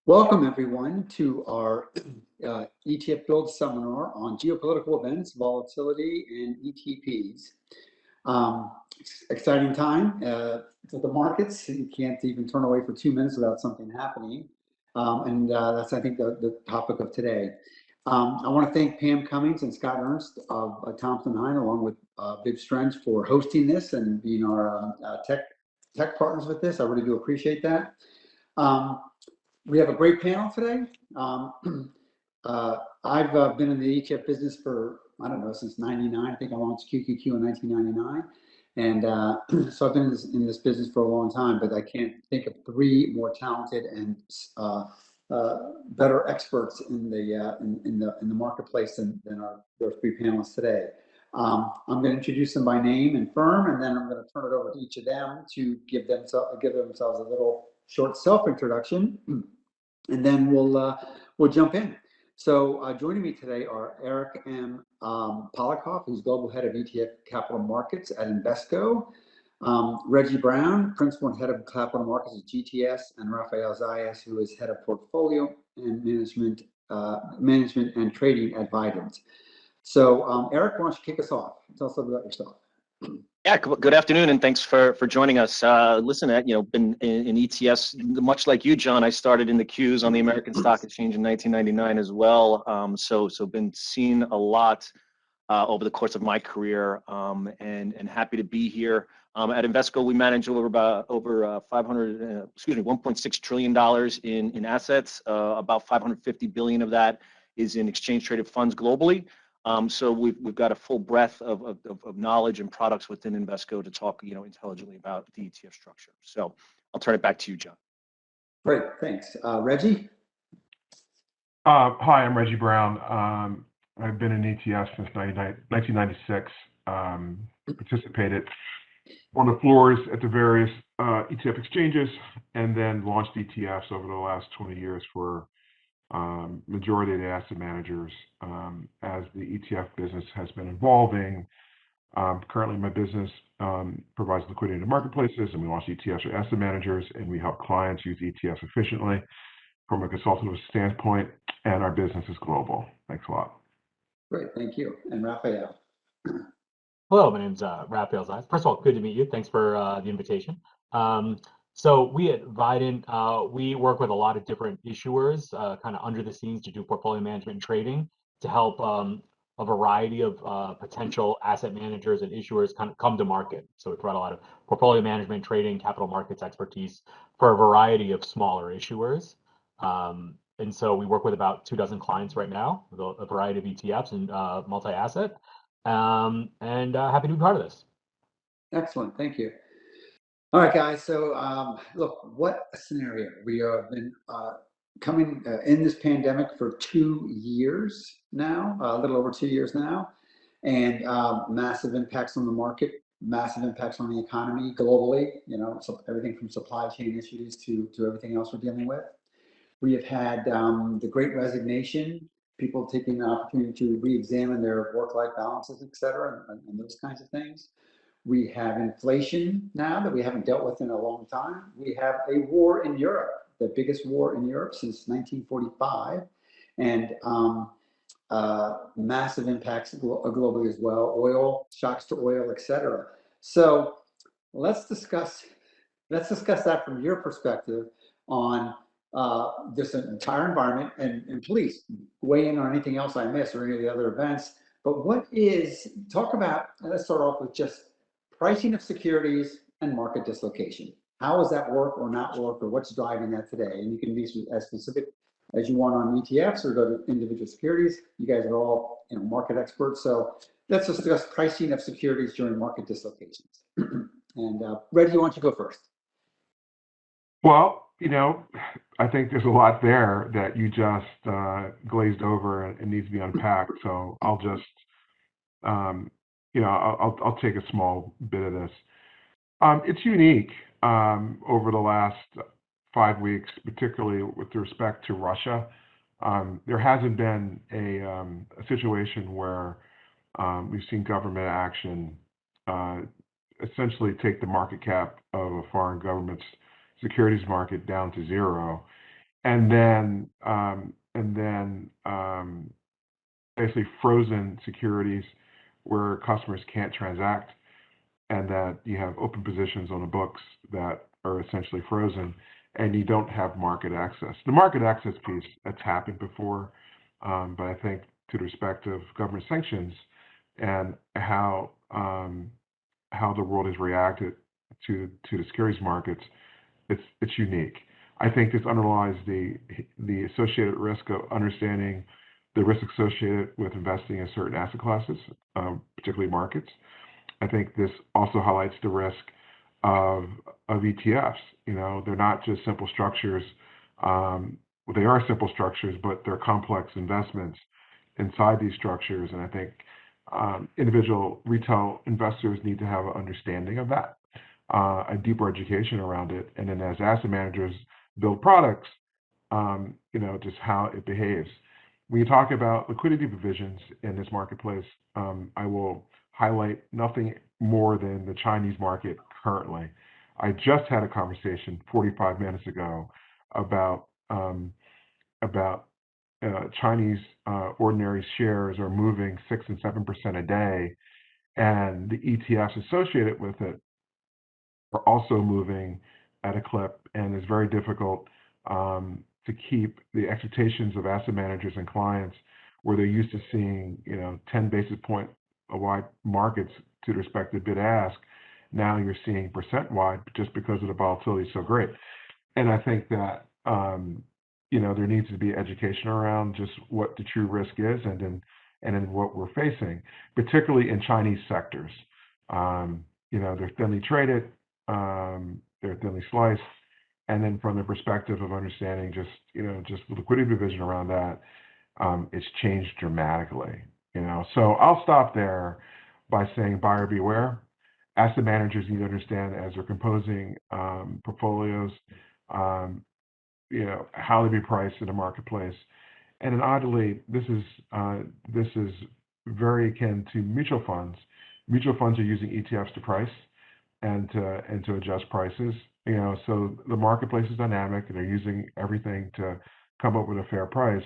Welcome everyone to our ETF BILD seminar on geopolitical events, volatility, and ETPs. Exciting time for the markets. You can't even turn away for 2 minutes without something happening. That's, I think, the topic of today. I want to thank Pam Cummings and Scott Ernst of Thompson Hine, along with Viv Strench, for hosting this and being our tech partners with this. I really do appreciate that. We have a great panel today. I've been in the ETF business for, I don't know, since 99. I think I launched QQQ in 1999. And so I've been in this business for a long time, but I can't think of three more talented and better experts in the marketplace than those three panelists today. I'm going to introduce them by name and firm, and then I'm going to turn it over to each of them to give themselves a little short self-introduction, and then we'll jump in. So joining me today are Eric M. Pollackov, who's Global Head of ETF Capital Markets at Invesco, Reggie Browne, Principal and Head of Capital Markets at GTS, and Rafael Zayas, who is Head of Portfolio and Management and Trading at Vident. So Eric, why don't you kick us off? Tell us a little bit about yourself. Yeah, good afternoon, and thanks for joining us. Listen, been in ETFs, much like you, John. I started in the queues on the American Stock Exchange in 1999 as well. So been seeing a lot over the course of my career, and happy to be here. At Invesco, we manage over 1.6 trillion dollars in assets. About 550 billion of that is in exchange traded funds globally. So we've got a full breadth of knowledge and products within Invesco to talk, intelligently about the ETF structure. So I'll turn it back to you, John. Great, thanks. Reggie? Hi, I'm Reggie Browne. I've been in ETFs since 1996. Participated on the floors at the various ETF exchanges, and then launched ETFs over the last 20 years for majority of the asset managers. As the ETF business has been evolving, currently my business provides liquidity to marketplaces, and we launch ETFs for asset managers, and we help clients use ETFs efficiently from a consultative standpoint, and our business is global. Thanks a lot. Great, thank you. And Rafael? Hello, my name's Rafael Zayas. First of all, good to meet you. Thanks for the invitation. So we at Vident, we work with a lot of different issuers, kind of under the scenes, to do portfolio management and trading to help a variety of potential asset managers and issuers kind of come to market. So we provide a lot of portfolio management, trading, capital markets expertise for a variety of smaller issuers. And so we work with about 24 clients right now, with a variety of ETFs and multi-asset, and happy to be part of this. Excellent, thank you. All right, guys, so look, what a scenario. We have been coming in this pandemic for 2 years now, a little over 2 years now, and massive impacts on the market, massive impacts on the economy globally, so everything from supply chain issues to everything else we're dealing with. We have had the Great Resignation, people taking the opportunity to re-examine their work-life balances, et cetera, and those kinds of things. We have inflation now that we haven't dealt with in a long time. We have a war in Europe, the biggest war in Europe since 1945, and massive impacts globally as well, oil, shocks to oil, et cetera. So let's discuss that from your perspective on this entire environment, and please weigh in on anything else I missed or any of the other events. But let's start off with just pricing of securities and market dislocation. How does that work or not work, or what's driving that today? And you can be as specific as you want on ETFs or go to individual securities. You guys are all market experts, so let's discuss pricing of securities during market dislocations. And Reggie, why don't you go first? Well, I think there's a lot there that you just glazed over and needs to be unpacked. So I'll just, I'll take a small bit of this. It's unique over the last 5 weeks, particularly with respect to Russia. There hasn't been a situation where we've seen government action essentially take the market cap of a foreign government's securities market down to zero. and then basically frozen securities where customers can't transact, and that you have open positions on the books that are essentially frozen, and you don't have market access. The market access piece, that's happened before, but I think to the respect of government sanctions and how the world has reacted to the securities markets, it's unique. I think this underlies the associated risk of understanding the risk associated with investing in certain asset classes, particularly markets. I think this also highlights the risk of ETFs. You know, they're not just simple structures. They are simple structures, but they're complex investments inside these structures. And I think individual retail investors need to have an understanding of that, a deeper education around it. And then as asset managers build products, you know, just how it behaves. When you talk about liquidity provisions in this marketplace, I will highlight nothing more than the Chinese market currently. I just had a conversation 45 minutes ago about Chinese ordinary shares are moving 6 and 7% a day, and the ETFs associated with it are also moving at a clip, and it's very difficult to keep the expectations of asset managers and clients where they're used to seeing, you know, 10 basis point wide markets to the respective bid ask. Now you're seeing percent wide just because of the volatility is so great. And I think that, you know, there needs to be education around just what the true risk is and then what we're facing, particularly in Chinese sectors. You know, they're thinly traded, they're thinly sliced. And then from the perspective of understanding just, you know, just the liquidity provision around that, it's changed dramatically, you know. So I'll stop there by saying buyer beware. Asset managers need to understand as they're composing portfolios, you know, how they be priced in the marketplace. And then oddly, this is very akin to mutual funds. Mutual funds are using ETFs to price and to adjust prices. You know, so the marketplace is dynamic, and they're using everything to come up with a fair price.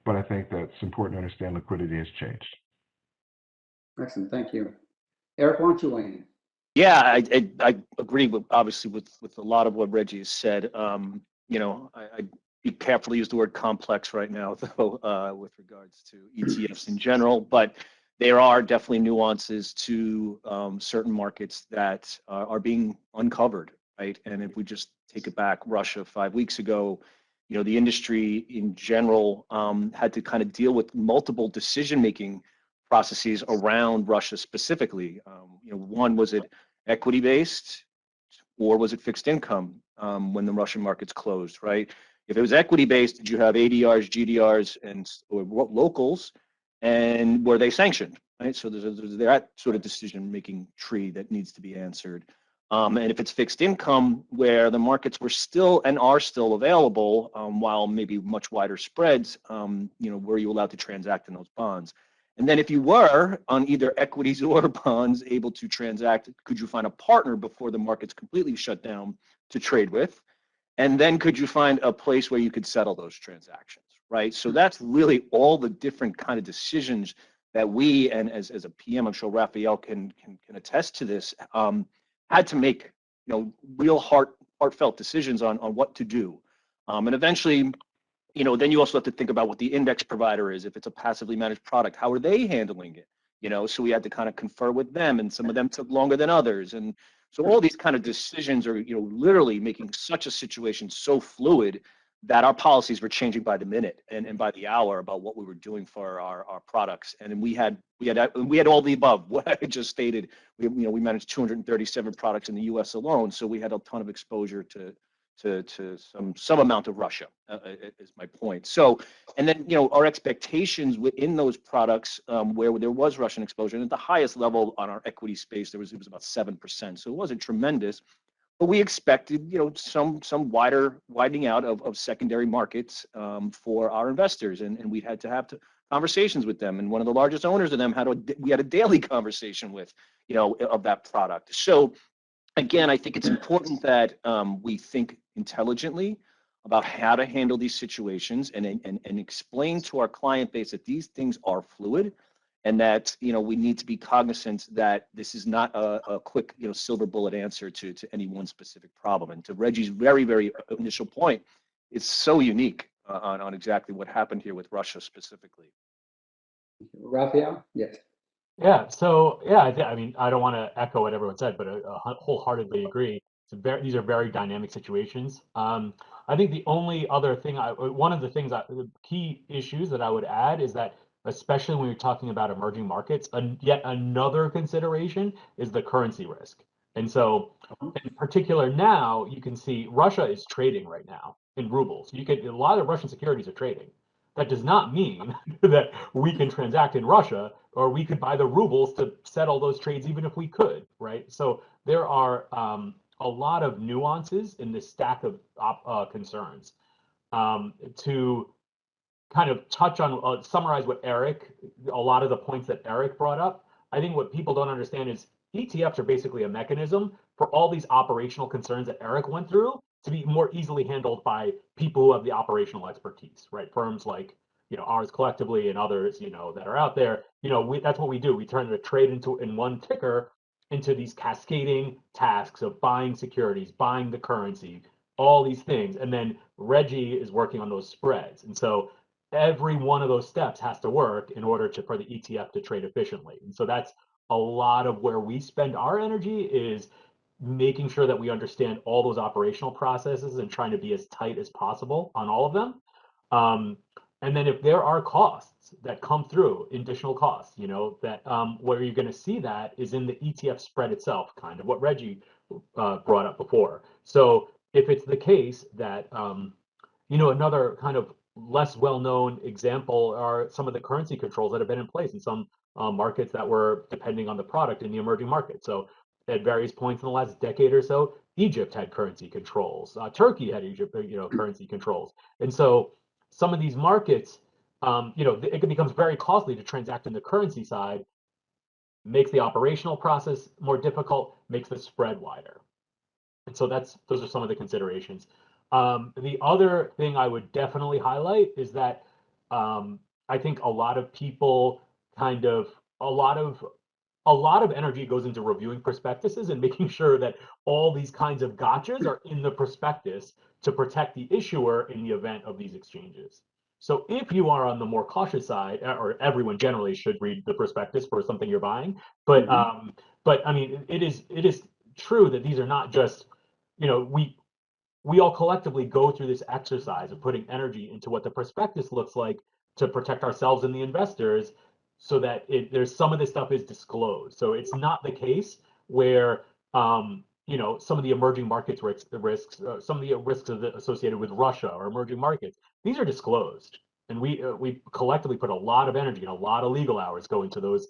But I think that's important to understand liquidity has changed. Excellent, thank you. Eric, why don't you weigh in? Yeah, I agree with obviously with a lot of what Reggie has said. You know, I'd be careful to use the word complex right now, though, with regards to ETFs in general. But there are definitely nuances to certain markets that are being uncovered, right? And if we just take it back, Russia 5 weeks ago, you know, the industry in general had to kind of deal with multiple decision-making processes around Russia specifically. You know, one, was it equity-based or was it fixed income when the Russian markets closed, right? If it was equity-based, did you have ADRs, GDRs, or locals, and were they sanctioned, right? So there's that sort of decision-making tree that needs to be answered. And if it's fixed income, where the markets were still and are still available, while maybe much wider spreads, you know, were you allowed to transact in those bonds? And then if you were on either equities or bonds able to transact, could you find a partner before the markets completely shut down to trade with? And then could you find a place where you could settle those transactions, right? So that's really all the different kind of decisions that we, and as a PM, I'm sure Rafael can attest to this, had to make, you know, real heartfelt decisions on what to do. And eventually, you know, then you also have to think about what the index provider is. If it's a passively managed product, how are they handling it? You know, so we had to kind of confer with them, and some of them took longer than others. And so all these kind of decisions are, you know, literally making such a situation so fluid that our policies were changing by the minute and by the hour about what we were doing for our products. And we had all the above, what I just stated. We managed 237 products in the US alone. So we had a ton of exposure to some amount of Russia, is my point. So, and then, you know, our expectations within those products where there was Russian exposure, and at the highest level on our equity space, it was about 7%. So it wasn't tremendous, but we expected, you know, some widening out of secondary markets for our investors, and we had to have conversations with them. And one of the largest owners of them we had a daily conversation with, you know, of that product. So again, I think it's important that we think intelligently about how to handle these situations and explain to our client base that these things are fluid and that, we need to be cognizant that this is not a quick, silver bullet answer to any one specific problem. And to Reggie's very, very initial point, it's so unique on exactly what happened here with Russia specifically. Rafael? Yes. Yeah. So yeah, I mean, I don't want to echo what everyone said, but I wholeheartedly agree. These are very dynamic situations. I think the only other thing, one of the things, the key issues that I would add is that, especially when you're talking about emerging markets, yet another consideration is the currency risk. And so, in particular, now you can see Russia is trading right now in rubles. A lot of Russian securities are trading. That does not mean that we can transact in Russia or we could buy the rubles to settle those trades, even if we could, right? So there are a lot of nuances in this stack of concerns. To kind of touch on, summarize what a lot of the points that Eric brought up, I think what people don't understand is ETFs are basically a mechanism for all these operational concerns that Eric went through to be more easily handled by people who have the operational expertise, right? Firms like, ours collectively and others, that are out there, that's what we do. We turn the trade in one ticker into these cascading tasks of buying securities, buying the currency, all these things. And then Reggie is working on those spreads. And so every one of those steps has to work in order for the ETF to trade efficiently. And so that's a lot of where we spend our energy, is making sure that we understand all those operational processes and trying to be as tight as possible on all of them. And then if there are costs that come through, additional costs, that where you're going to see that is in the ETF spread itself, kind of what Reggie brought up before. So if it's the case that, another kind of less well-known example are some of the currency controls that have been in place in some markets that were depending on the product in the emerging market. So at various points in the last decade or so, Egypt had currency controls. Turkey had currency controls. And so some of these markets, it becomes very costly to transact in the currency side, makes the operational process more difficult, makes the spread wider. And so those are some of the considerations. The other thing I would definitely highlight is that I think a lot of people a lot of energy goes into reviewing prospectuses and making sure that all these kinds of gotchas are in the prospectus to protect the issuer in the event of these exchanges. So if you are on the more cautious side, or everyone generally should read the prospectus for something you're buying, but I mean, it is true that these are not just, we all collectively go through this exercise of putting energy into what the prospectus looks like to protect ourselves and the investors, so that there's some of this stuff is disclosed. So it's not the case where some of the emerging markets where it's the risks, some of the risks associated with Russia or emerging markets, these are disclosed, and we collectively put a lot of energy and a lot of legal hours go into those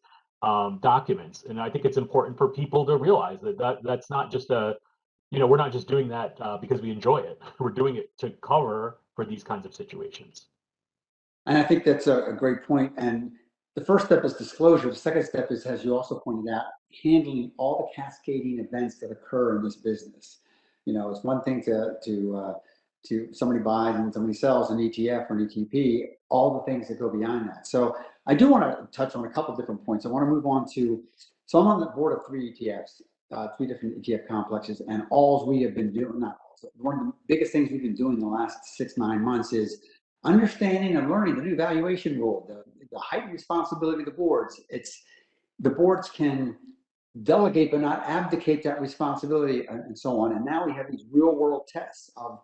documents. And I think it's important for people to realize that's not just we're not just doing that because we enjoy it. We're doing it to cover for these kinds of situations. And I think that's a great point. And the first step is disclosure. The second step is, as you also pointed out, handling all the cascading events that occur in this business. It's one thing to somebody buys and somebody sells an ETF or an ETP, all the things that go behind that. So I do want to touch on a couple of different points. I want to move on to, so I'm on the board of 3 ETFs, 3 different ETF complexes, and all we have been doing, one of the biggest things we've been doing the last 6-9 months is understanding and learning the new valuation rule, the heightened responsibility of the boards. The boards can delegate but not abdicate that responsibility, and so on. And now we have these real world tests of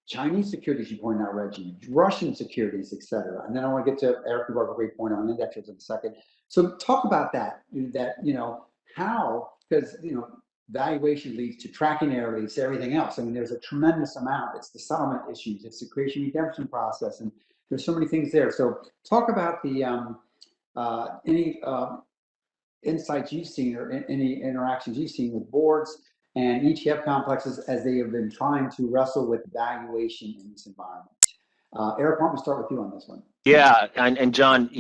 Chinese securities, you pointed out, Reggie, Russian securities, et cetera. And then I want to get to Eric, who brought a great point on indexes in a second. So talk about that, how, because, valuation leads to tracking error, leads to everything else. I mean, there's a tremendous amount. It's the settlement issues, it's the creation redemption process, and there's so many things there. So talk about the any insights you've seen or any interactions you've seen with boards and ETF complexes as they have been trying to wrestle with valuation in this environment. Eric, why don't we start with you on this one? Yeah, and John,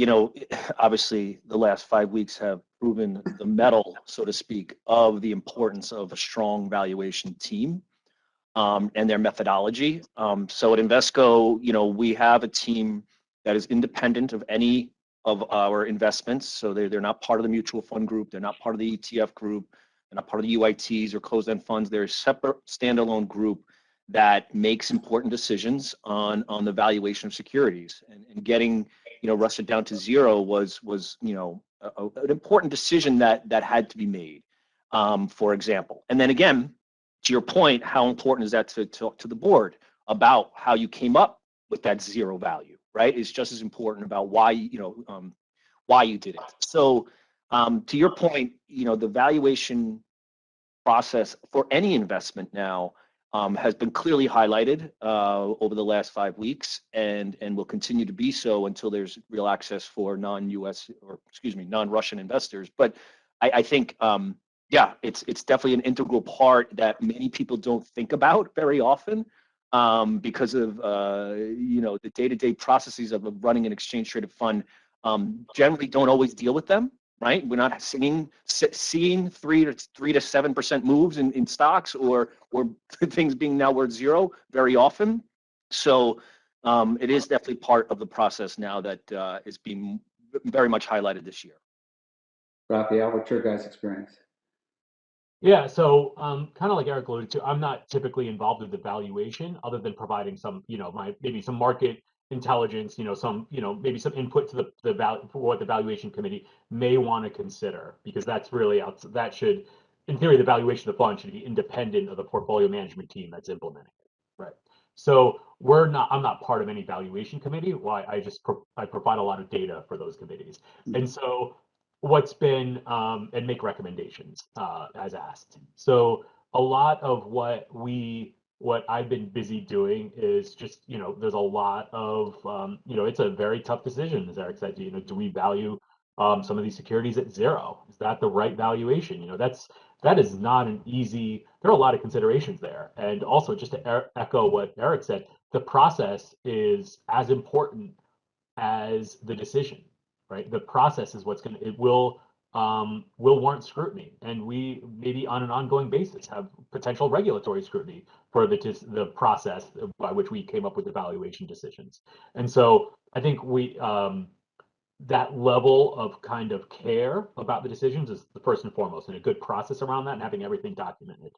obviously the last 5 weeks have proven the mettle, so to speak, of the importance of a strong valuation team. and their methodology. So at Invesco, we have a team that is independent of any of our investments. So they're not part of the mutual fund group. They're not part of the ETF group. They're not part of the UITs or closed-end funds. They're a separate standalone group that makes important decisions on the valuation of securities, and getting Russia down to zero was an important decision that had to be made, for example. And then again, to your point, how important is that to talk to the board about how you came up with that zero value, right? It's just as important about why you did it. So to your point, the valuation process for any investment now has been clearly highlighted over the last 5 weeks, and will continue to be so until there's real access for non-Russian investors. But I think, yeah, it's definitely an integral part that many people don't think about very often, because of the day-to-day processes of running an exchange-traded fund. Generally don't always deal with them. Right, we're not seeing 3 to 7% moves in stocks, or things being now worth zero very often. So it is definitely part of the process now that is being very much highlighted this year. Rafael, what's your guys' experience? Yeah, so kind of like Eric alluded to, I'm not typically involved with the valuation, other than providing some, maybe some market intelligence, maybe some input to the value for what the valuation committee may want to consider, because that's really that should, in theory, the valuation of the fund should be independent of the portfolio management team that's implementing it, right? So I'm not part of any valuation committee. Why I provide a lot of data for those committees, and so what's been and make recommendations as asked. So a lot of what I've been busy doing is just, there's a lot of, it's a very tough decision, as Eric said, do we value some of these securities at zero? Is that the right valuation? That is not an easy, there are a lot of considerations there. And also, just to echo what Eric said, the process is as important as the decision, right? The process is it will warrant scrutiny, and we maybe on an ongoing basis have potential regulatory scrutiny for the process by which we came up with the valuation decisions. And so I think that level of kind of care about the decisions is the first and foremost, and a good process around that, and having everything documented.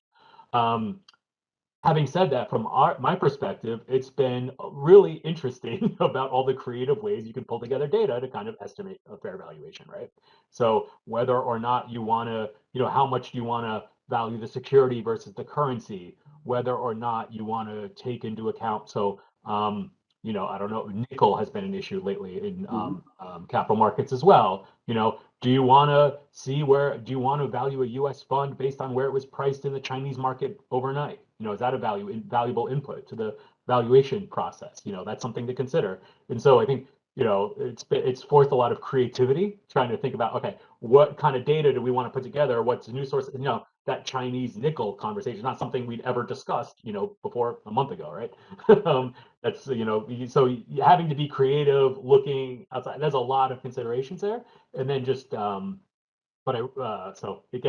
Having said that, from my perspective, it's been really interesting about all the creative ways you can pull together data to kind of estimate a fair valuation, right? So whether or not you want to, how much do you want to value the security versus the currency, whether or not you want to take into account, so, I don't know, nickel has been an issue lately in capital markets as well. Do you want to value a US fund based on where it was priced in the Chinese market overnight? Is that a valuable input to the valuation process? That's something to consider. And so I think, it's forced a lot of creativity trying to think about, okay, what kind of data do we want to put together? What's the new source? That Chinese nickel conversation is not something we'd ever discussed, before a month ago, right? That's, so having to be creative, looking outside, there's a lot of considerations there. And then just, so it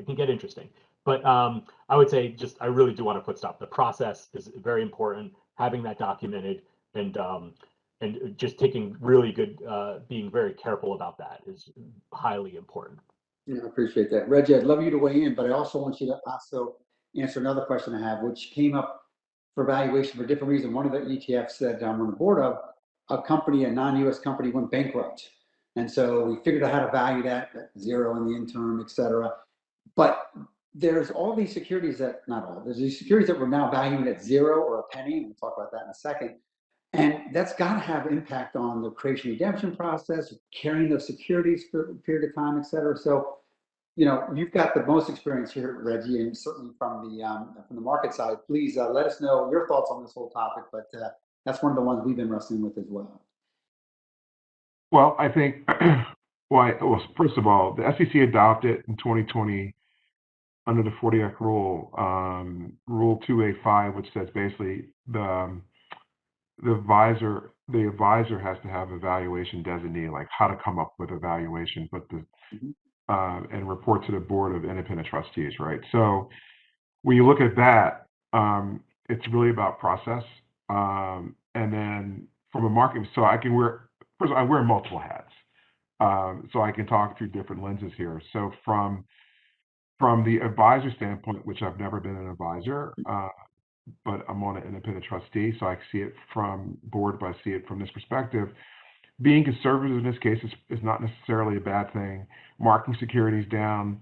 can get interesting. But I would say I really do want to put stop. The process is very important. Having that documented, and just taking really good, being very careful about that is highly important. Yeah, I appreciate that. Reggie, I'd love you to weigh in, but I also want you to also answer another question I have, which came up for valuation for a different reason. One of the ETFs that I'm on the board of, a non-US company went bankrupt. And so we figured out how to value that at zero in the interim, et cetera. But there's all these securities there's these securities that we're now valuing at zero or a penny, and we'll talk about that in a second. And that's got to have impact on the creation redemption process, carrying those securities for a period of time, et cetera. So, you've got the most experience here, Reggie, and certainly from the market side. Please let us know your thoughts on this whole topic. But that's one of the ones we've been wrestling with as well. Well, I think, first of all, the SEC adopted in 2020 under the 40 Act rule, Rule 2A5, which says basically the advisor has to have a valuation designee, like how to come up with a valuation, but and report to the board of independent trustees, right? So when you look at that, it's really about process. And then from a market, so I can wear, first of all, I wear multiple hats. So I can talk through different lenses here. So from the advisor standpoint, which I've never been an advisor, but I'm on an independent trustee, so I see it from board, but I see it from this perspective. Being conservative in this case is not necessarily a bad thing. Marking securities down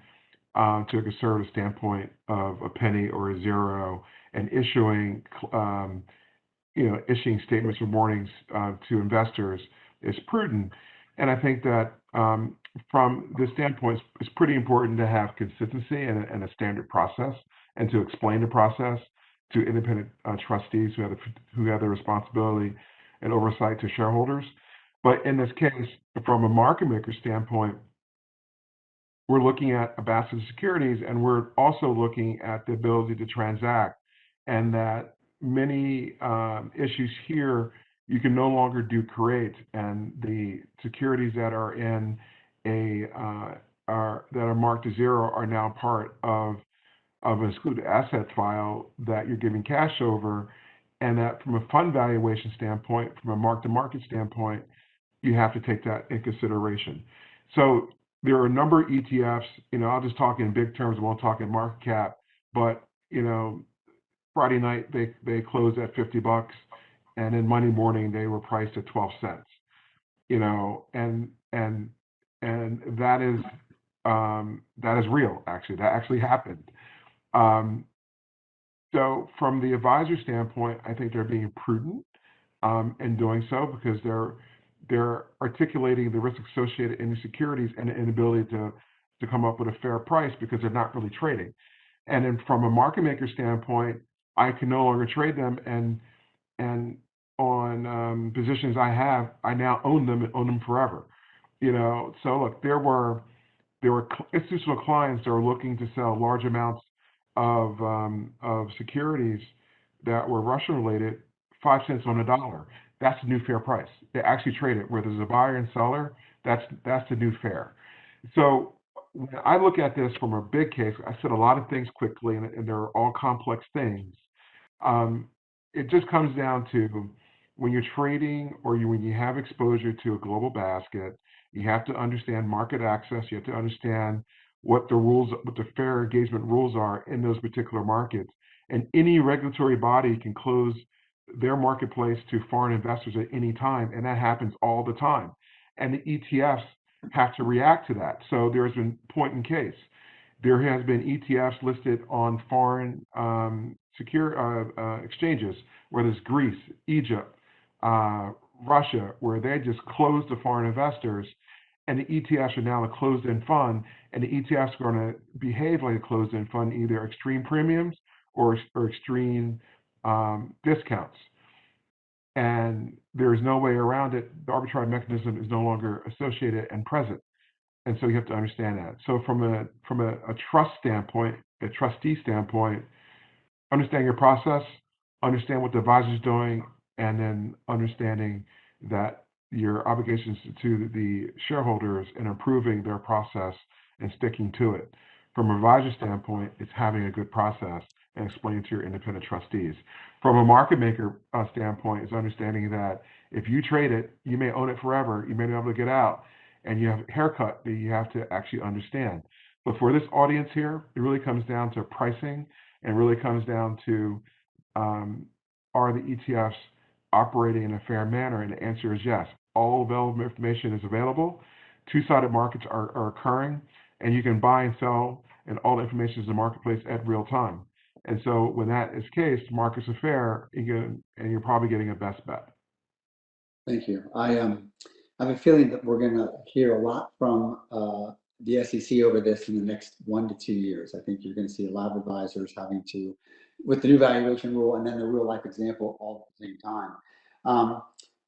to a conservative standpoint of a penny or a zero, and issuing issuing statements of warnings to investors is prudent. And I think that from this standpoint, it's pretty important to have consistency and a standard process, and to explain the process to independent trustees who have the responsibility and oversight to shareholders. But in this case, from a market maker standpoint, we're looking at a basket of securities, and we're also looking at the ability to transact, and that many issues here you can no longer do create, and the securities that are in that are marked to zero are now part of an excluded asset file that you're giving cash over, and that from a fund valuation standpoint, from a mark-to-market standpoint, you have to take that in consideration. So there are a number of ETFs, I'll just talk in big terms, I won't talk in market cap, but, Friday night they closed at $50, and in Monday morning they were priced at 12 cents, and that is real, actually. That actually happened. So from the advisor standpoint, I think they're being prudent in doing so, because they're articulating the risk associated in the securities and the inability to come up with a fair price, because they're not really trading. And then from a market maker standpoint, I can no longer trade them, and on positions I have, I now own them and own them forever. So look, there were institutional clients that were looking to sell large amounts of securities that were Russian related, 5 cents on the dollar. That's the new fair price. They actually trade it where there's a buyer and seller. That's the new fair. So when I look at this from a big case, I said a lot of things quickly, and they're all complex things. It just comes down to, when you're trading or when you have exposure to a global basket, you have to understand market access. You have to understand what the fair engagement rules are in those particular markets. And any regulatory body can close their marketplace to foreign investors at any time, and that happens all the time. And the ETFs have to react to that. So there's been point in case. There has been ETFs listed on foreign exchanges, whether it's Greece, Egypt, Russia, where they just closed to foreign investors, and the ETFs are now a closed-end fund, and the ETFs are going to behave like a closed-end fund, either extreme premiums or extreme discounts. And there is no way around it. The arbitrage mechanism is no longer associated and present. And so you have to understand that. So from a trust standpoint, a trustee standpoint, understand your process, understand what the advisor is doing, and then understanding that your obligations to the shareholders and improving their process and sticking to it. From an advisor standpoint, it's having a good process and explaining to your independent trustees. From a market maker standpoint, it's understanding that if you trade it, you may own it forever, you may be able to get out, and you have a haircut that you have to actually understand. But for this audience here, it really comes down to pricing, and really comes down to, are the ETFs operating in a fair manner? And the answer is yes. All available information is available. Two-sided markets are occurring, and you can buy and sell, and all the information is in the marketplace at real time. And so when that is the case, markets are fair, and you're probably getting a best bet. Thank you. I have a feeling that we're going to hear a lot from the SEC over this in the next 1 to 2 years. I think you're going to see a lot of advisors having to, with the new valuation rule and then the real life example all at the same time.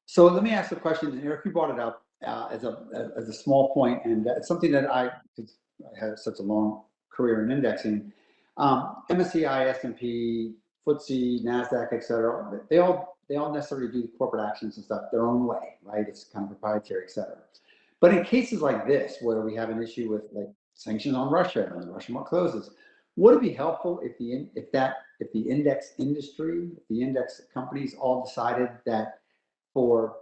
So let me ask the question, and Eric, you brought it up as a small point, and it's something that I have such a long career in indexing. MSCI, S&P, FTSE, NASDAQ, et cetera, they all necessarily do corporate actions and stuff their own way, right? It's kind of proprietary, et cetera. But in cases like this, where we have an issue with like sanctions on Russia and the Russian market closes, Would it be helpful if the index industry, the index companies all decided that for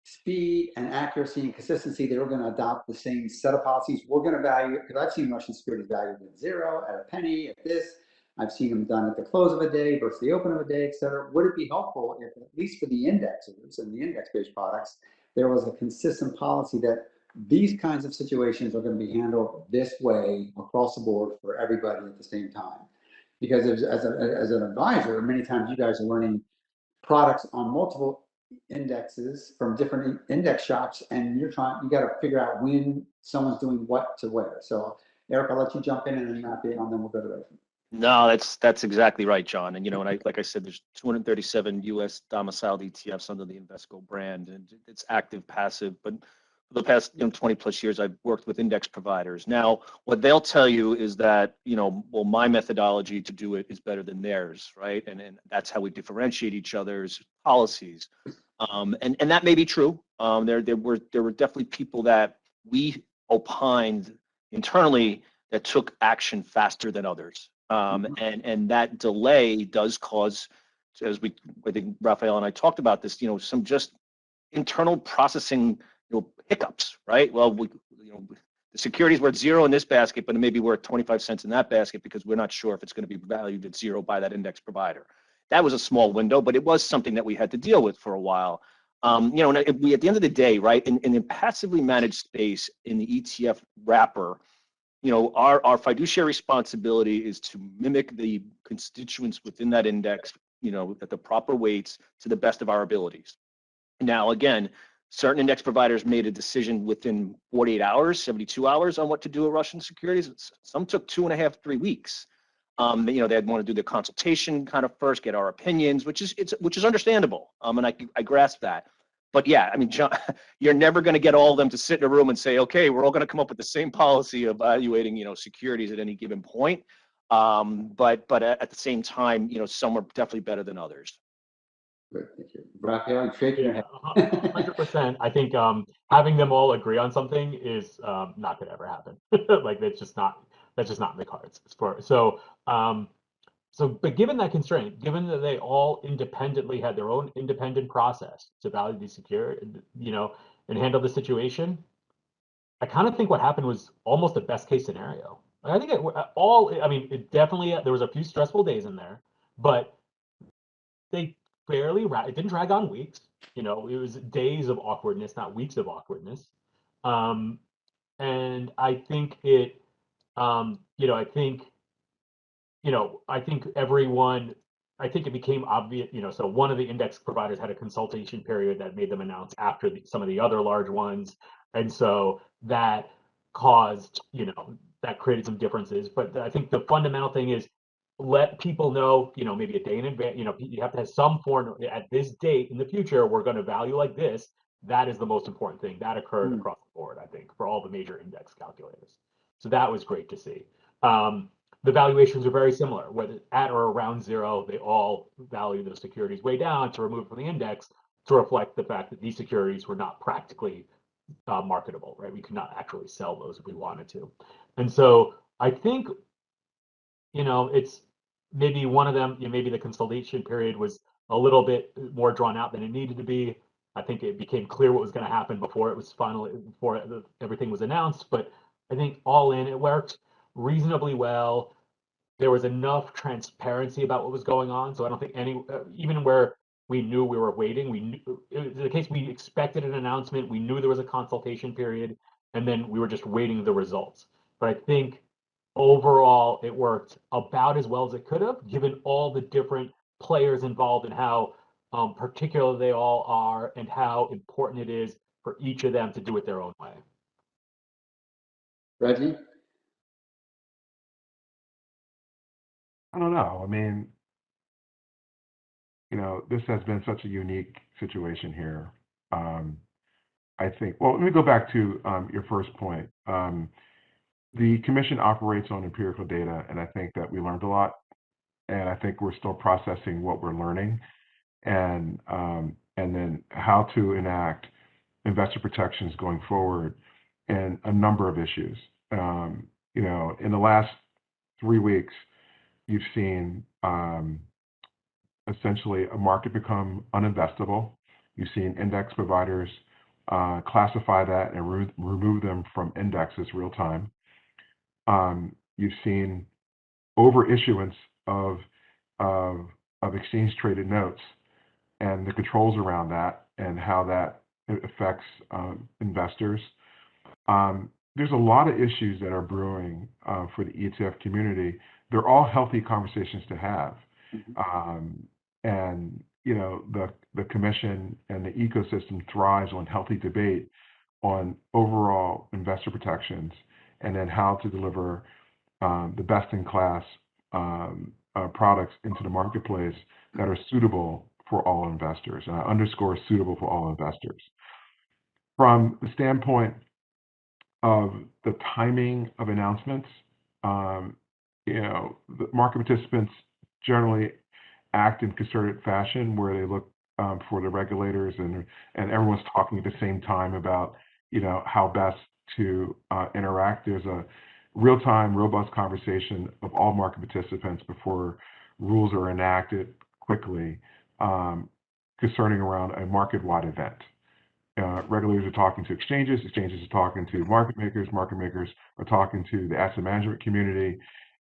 speed and accuracy and consistency, they were going to adopt the same set of policies? We're going to value, because I've seen Russian securities valued at 0, at a penny, at this. I've seen them done at the close of a day versus the open of a day, et cetera. Would it be helpful if, at least for the indexers and the index-based products, there was a consistent policy that these kinds of situations are going to be handled this way across the board for everybody at the same time? Because as an advisor, many times you guys are learning products on multiple indexes from different index shops, and you got to figure out when someone's doing what to where. So Eric, I'll let you jump in and then Rafael, and then we'll go to Reginald. No, that's exactly right, John. And and like I said, there's 237 U.S. domiciled ETFs under the Invesco brand, and it's active, passive. But for the past 20 plus years, I've worked with index providers. Now, what they'll tell you is that well, my methodology to do it is better than theirs, right? And that's how we differentiate each other's policies. And that may be true. There were definitely people that we opined internally that took action faster than others. And that delay does cause, as I think Rafael and I talked about this, some just internal processing, hiccups, right? Well, the securities were at 0 in this basket, but it may be worth 25 cents in that basket because we're not sure if it's going to be valued at 0 by that index provider. That was a small window, but it was something that we had to deal with for a while. And we, at the end of the day, right, in the passively managed space, in the ETF wrapper, our fiduciary responsibility is to mimic the constituents within that index, at the proper weights to the best of our abilities. Now, again, certain index providers made a decision within 48 hours, 72 hours on what to do with Russian securities. Some took 2.5, 3 weeks. They'd want to do the consultation kind of first, get our opinions, which is understandable. And I grasp that. But yeah, I mean, John, you're never going to get all of them to sit in a room and say, okay, we're all going to come up with the same policy evaluating, securities at any given point. But at the same time, some are definitely better than others. Great, thank you. Rafael, you shaking your head. 100%. I think having them all agree on something is not going to ever happen. Like that's just not in the cards. But given that constraint, given that they all independently had their own independent process to value the security, and handle the situation, I kind of think what happened was almost the best case scenario. I think it definitely, there was a few stressful days in there, but it didn't drag on weeks. It was days of awkwardness, not weeks of awkwardness. And I think I think it became obvious, so one of the index providers had a consultation period that made them announce after some of the other large ones. And so that caused, that created some differences. But I think the fundamental thing is let people know, maybe a day in advance, you have to have some form at this date in the future, we're going to value like this. That is the most important thing. That occurred across the board, I think, for all the major index calculators. So that was great to see. The valuations are very similar, whether at or around 0, they all value those securities way down to remove from the index to reflect the fact that these securities were not practically marketable, right? We could not actually sell those if we wanted to. And so I think, it's maybe one of them, maybe the consultation period was a little bit more drawn out than it needed to be. I think it became clear what was going to happen before everything was announced, but I think all in, it worked reasonably well. There was enough transparency about what was going on, so I don't think even where we knew we were waiting, we knew it was the case. We expected an announcement. We knew there was a consultation period, and then we were just waiting the results. But I think overall, it worked about as well as it could have, given all the different players involved and how particular they all are, and how important it is for each of them to do it their own way. Reggie? I don't know. I mean, this has been such a unique situation here. I think, well, let me go back to your first point. The commission operates on empirical data, and I think that we learned a lot. And I think we're still processing what we're learning, and then how to enact investor protections going forward, and a number of issues. In the last 3 weeks, you've seen essentially a market become uninvestable. You've seen index providers classify that and remove them from indexes real time. You've seen overissuance of exchange traded notes and the controls around that and how that affects investors. There's a lot of issues that are brewing for the ETF community. They're all healthy conversations to have. And you know, the commission and the ecosystem thrives on healthy debate on overall investor protections, and then how to deliver the best-in-class products into the marketplace that are suitable for all investors. And I underscore suitable for all investors. From the standpoint of the timing of announcements, you know, the market participants generally act in concerted fashion, where they look for the regulators, and everyone's talking at the same time about, you know, how best to interact. There's a real-time, robust conversation of all market participants before rules are enacted quickly concerning around a market-wide event. Regulators are talking to exchanges are talking to market makers are talking to the asset management community,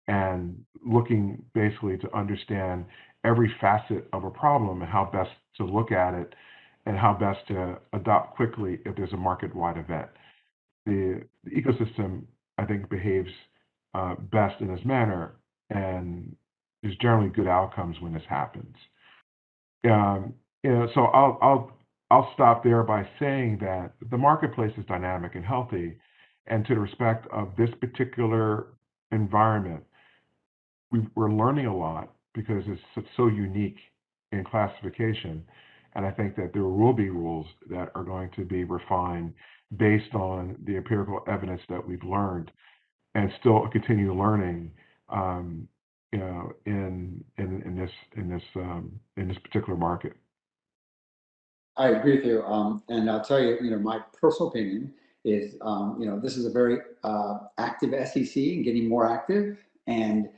and looking basically to understand every facet of a problem and how best to look at it and how best to adopt quickly if there's a market-wide event. The ecosystem, I think, behaves best in this manner, and there's generally good outcomes when this happens. You know, so I'll stop there by saying that the marketplace is dynamic and healthy, and to the respect of this particular environment, we're learning a lot because it's so unique in classification. And I think that there will be rules that are going to be refined based on the empirical evidence that we've learned, and still continue learning, you know, in this particular market. I agree with you, and I'll tell you, you know, my personal opinion is, you know, this is a very active SEC and getting more active, and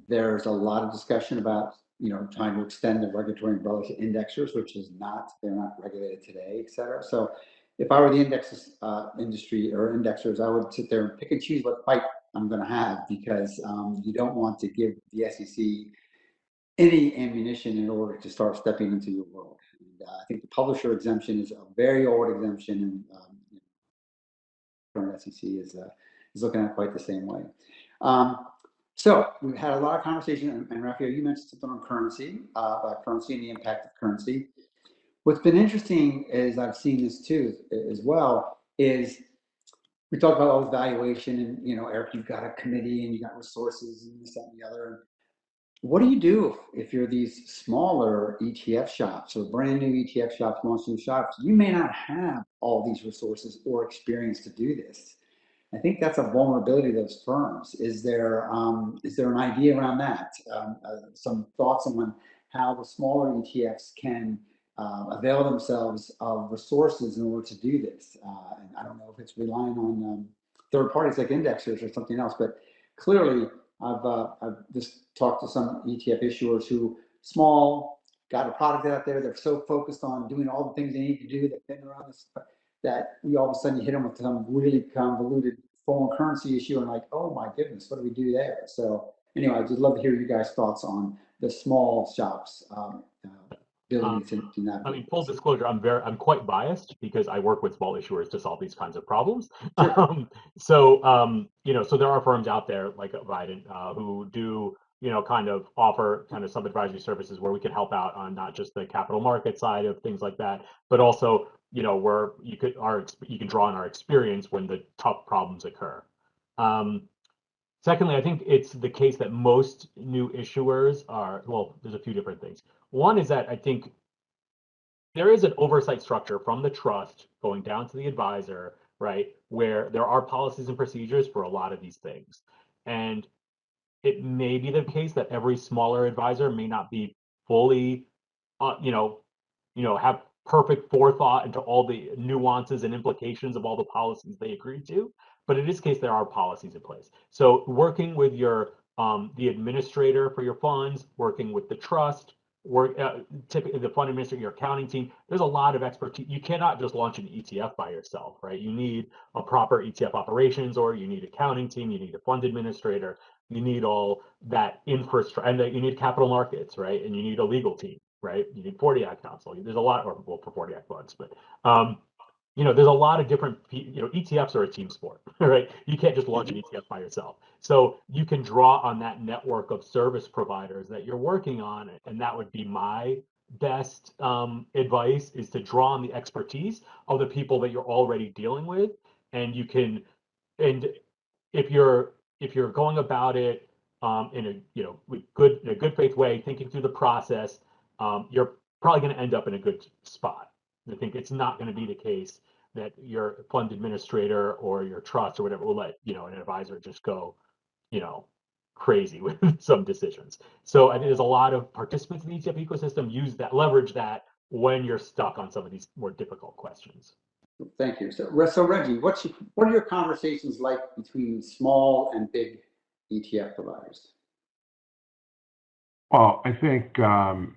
there's a lot of discussion about, you know, trying to extend the regulatory umbrella to indexers, which is they're not regulated today, et cetera. So if I were the indexes industry or indexers, I would sit there and pick and choose what fight I'm going to have, because you don't want to give the SEC any ammunition in order to start stepping into your world. And, I think the publisher exemption is a very old exemption, and current SEC is looking at it quite the same way. So we've had a lot of conversation, and Rafael, you mentioned something on currency, about currency and the impact of currency. What's been interesting is, I've seen this too as well, is we talk about all this valuation, and, you know, Eric, you've got a committee and you got resources and this, that, and the other. And what do you do if you're these smaller ETF shops or brand new ETF shops, launching shops? You may not have all these resources or experience to do this. I think that's a vulnerability of those firms. Is there an idea around that? Some thoughts on how the smaller ETFs can avail themselves of resources in order to do this? And I don't know if it's relying on third parties like indexers or something else, but clearly I've just talked to some ETF issuers who got a product out there. They're so focused on doing all the things they need to do, they've been around this, that we all of a sudden hit them with some really convoluted foreign currency issue, and like, oh my goodness, what do we do there? So anyway, I'd just love to hear you guys' thoughts on the small shops ability to navigate. I mean, full disclosure, I'm quite biased because I work with small issuers to solve these kinds of problems. Sure. You know, so there are firms out there like Vident who do, you know, kind of offer kind of some advisory services where we can help out on not just the capital market side of things like that, but also, you know, where you can draw on our experience when the tough problems occur. Secondly, I think it's the case that most new issuers are, well, there's a few different things. One is that I think there is an oversight structure from the trust going down to the advisor, right, where there are policies and procedures for a lot of these things. And it may be the case that every smaller advisor may not be fully, have perfect forethought into all the nuances and implications of all the policies they agree to. But in this case, there are policies in place. So working with your the administrator for your funds, working with the trust, typically the fund administrator, your accounting team. There's a lot of expertise. You cannot just launch an ETF by yourself, right? You need a proper ETF operations, or you need accounting team, you need a fund administrator, you need all that infrastructure, and you need capital markets, right? And you need a legal team, right? You need 40 Act counsel. There's a lot, or well, for 40 Act funds, but there's a lot of different, ETFs are a team sport, right? You can't just launch an ETF by yourself. So you can draw on that network of service providers that you're working on. And that would be my best advice, is to draw on the expertise of the people that you're already dealing with. And you can, and if you're going about it in a good faith way, thinking through the process, you're probably going to end up in a good spot. I think it's not going to be the case that your fund administrator or your trust or whatever will let an advisor just go crazy with some decisions. So I think there's a lot of participants in the ETF ecosystem leverage that when you're stuck on some of these more difficult questions. Thank you. So Reggie, what are your conversations like between small and big ETF providers? Well, I think they're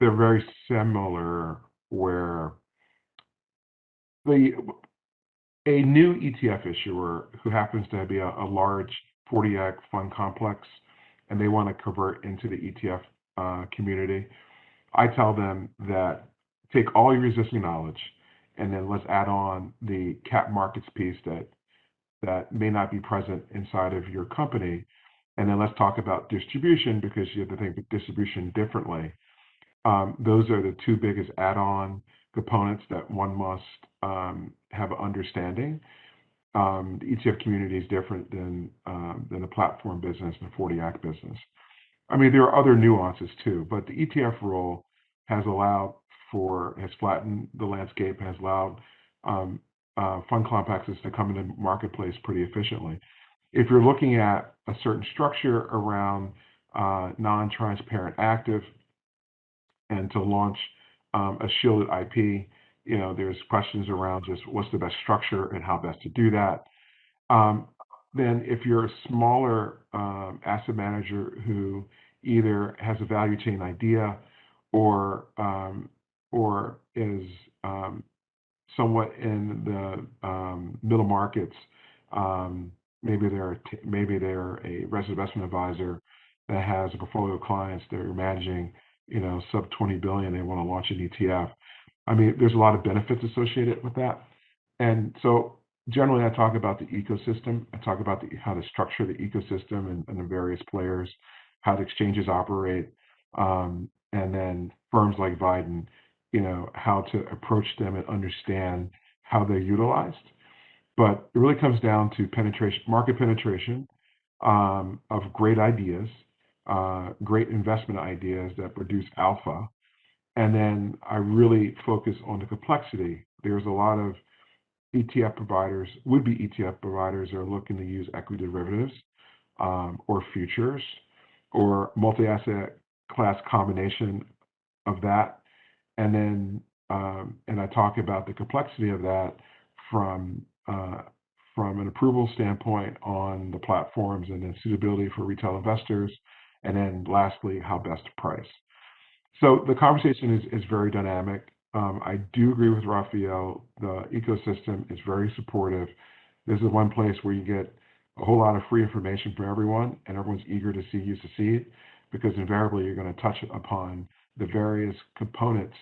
very similar, where a new ETF issuer who happens to be a large 40 Act fund complex, and they want to convert into the ETF community, I tell them that take all your existing knowledge, and then let's add on the cap markets piece that may not be present inside of your company. And then let's talk about distribution, because you have to think of distribution differently. Those are the two biggest add-on components that one must have an understanding. The ETF community is different than the platform business and the 40 Act business. I mean, there are other nuances too, but the ETF rule has flattened the landscape, has allowed fund complexes to come into the marketplace pretty efficiently. If you're looking at a certain structure around non-transparent active, and to launch a shielded IP, there's questions around just what's the best structure and how best to do that. Then if you're a smaller asset manager who either has a value chain idea or is somewhat in the middle markets, maybe they're a resident investment advisor that has a portfolio of clients that are managing sub 20 billion, they want to launch an ETF. I mean, there's a lot of benefits associated with that. And so generally I talk about the ecosystem. I talk about how to structure the ecosystem and the various players, how the exchanges operate, and then firms like Vident, how to approach them and understand how they're utilized. But it really comes down to market penetration of great ideas, great investment ideas that produce alpha. And then I really focus on the complexity. There's a lot of ETF providers, would-be ETF providers, are looking to use equity derivatives or futures or multi-asset class combination of that. And then and I talk about the complexity of that from an approval standpoint on the platforms, and then suitability for retail investors, and then lastly, how best to price. So the conversation is very dynamic. I do agree with Rafael. The ecosystem is very supportive. This is one place where you get a whole lot of free information for everyone, and everyone's eager to see you succeed, because invariably you're going to touch upon the various components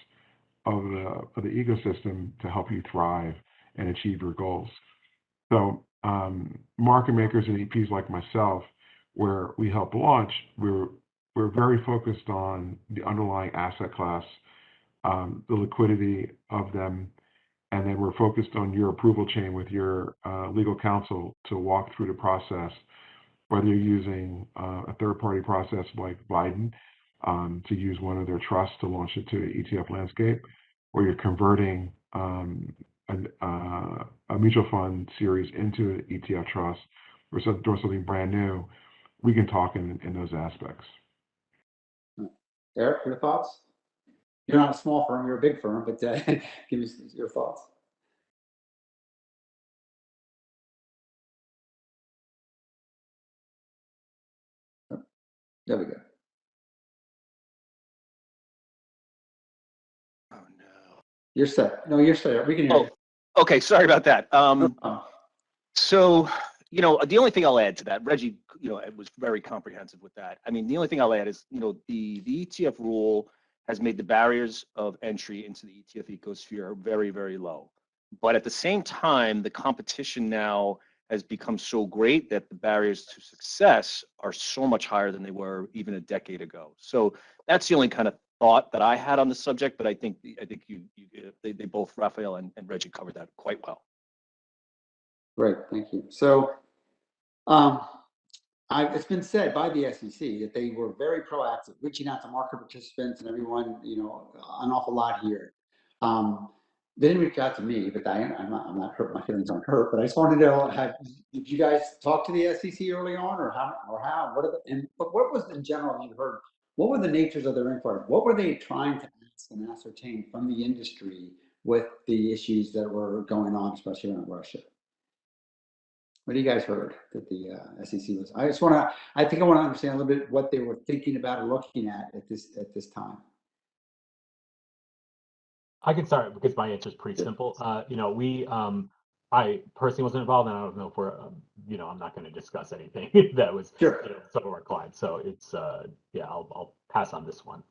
of the ecosystem to help you thrive and achieve your goals. So market makers and EPs like myself, where we help launch, we're very focused on the underlying asset class, the liquidity of them, and then we're focused on your approval chain with your legal counsel to walk through the process, whether you're using a third-party process like Vident to use one of their trusts to launch it to the ETF landscape, or you're converting a mutual fund series into an ETF trust, or doing something brand new. We can talk in those aspects. Eric, your thoughts? You're not a small firm, you're a big firm, but give me your thoughts. There we go. Oh no. You're set. No, you're set. We can hear Oh, you. okay. Sorry about that. Oh, So, the only thing I'll add to that, Reggie, it was very comprehensive with that. I mean, the only thing I'll add is, the ETF rule has made the barriers of entry into the ETF ecosphere very, very low. But at the same time, the competition now has become so great that the barriers to success are so much higher than they were even a decade ago. So that's the only kind of thought that I had on the subject. But I think they both, Rafael and Reggie, covered that quite well. great. Thank you. So, it's been said by the SEC that they were very proactive, reaching out to market participants and everyone, an awful lot here. They didn't reach out to me, but I'm not hurt. My feelings aren't hurt, but I just wanted to know, did you guys talk to the SEC early on, or how? What was in general you heard? What were the natures of their inquiry? What were they trying to ask and ascertain from the industry with the issues that were going on, especially around Russia? What do you guys heard that the SEC was? I think I want to understand a little bit what they were thinking about or looking at this time. I can start because my answer is pretty simple. I personally wasn't involved, and I don't know if we're, I'm not going to discuss anything that was Sure. some of our clients. So it's, I'll pass on this one.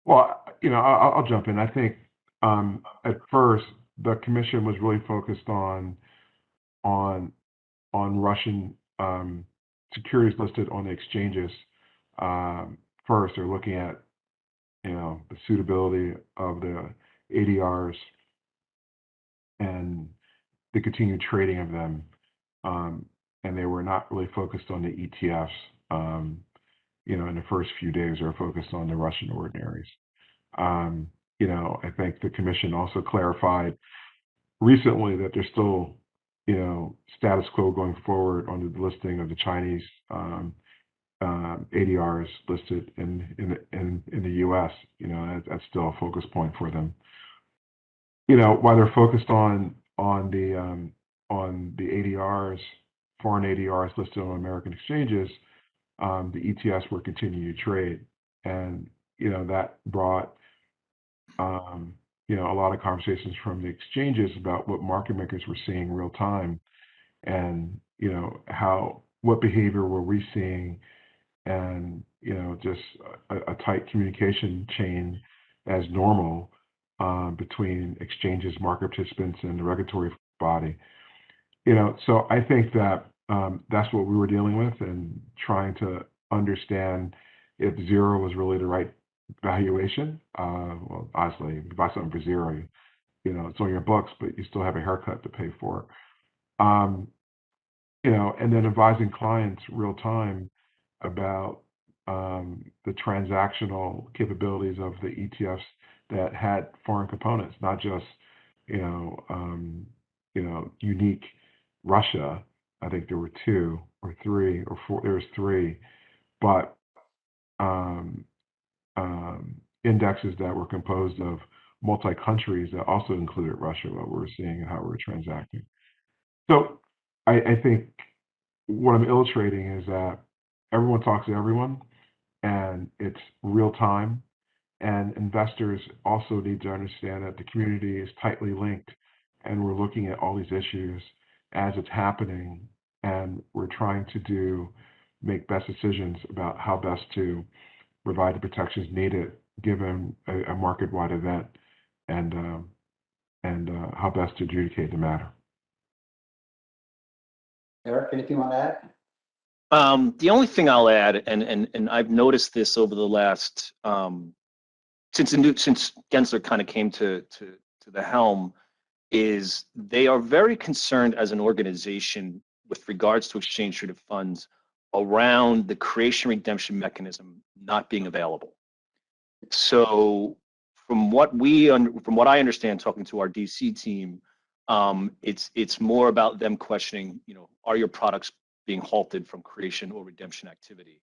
Well, I'll jump in. I think at first the commission was really focused on Russian securities listed on the exchanges. First, they're looking at the suitability of the ADRs and the continued trading of them, and they were not really focused on the ETFs. In the first few days, they were focused on the Russian ordinaries. I think the commission also clarified recently that there's still, status quo going forward on the listing of the Chinese ADRs listed in the U.S. That's still a focus point for them. While they're focused on the ADRs, foreign ADRs listed on American exchanges, the ETFs were continuing to trade, and that brought a lot of conversations from the exchanges about what market makers were seeing real time, and what behavior were we seeing, and just a tight communication chain as normal between exchanges, market participants, and the regulatory body. So I think that that's what we were dealing with, and trying to understand if zero was really the right valuation. Well, honestly, if you buy something for zero, it's on your books, but you still have a haircut to pay for. And then advising clients real time about the transactional capabilities of the ETFs that had foreign components, not just unique Russia. I think there were 2 or 3 or 4. There was 3, but indexes that were composed of multi-countries that also included Russia, what we were seeing and how we were transacting. So I think what I'm illustrating is that everyone talks to everyone, and it's real time. And investors also need to understand that the community is tightly linked, and we're looking at all these issues as it's happening, and we're trying to make best decisions about how best to provide the protections needed given a market-wide event, and how best to adjudicate the matter. Eric, anything you want to add? The only thing I'll add, and I've noticed this over the last since Gensler kind of came to the helm, is they are very concerned as an organization with regards to exchange traded funds around the creation redemption mechanism not being available. So from what I understand, talking to our DC team, it's more about them questioning, are your products being halted from creation or redemption activity?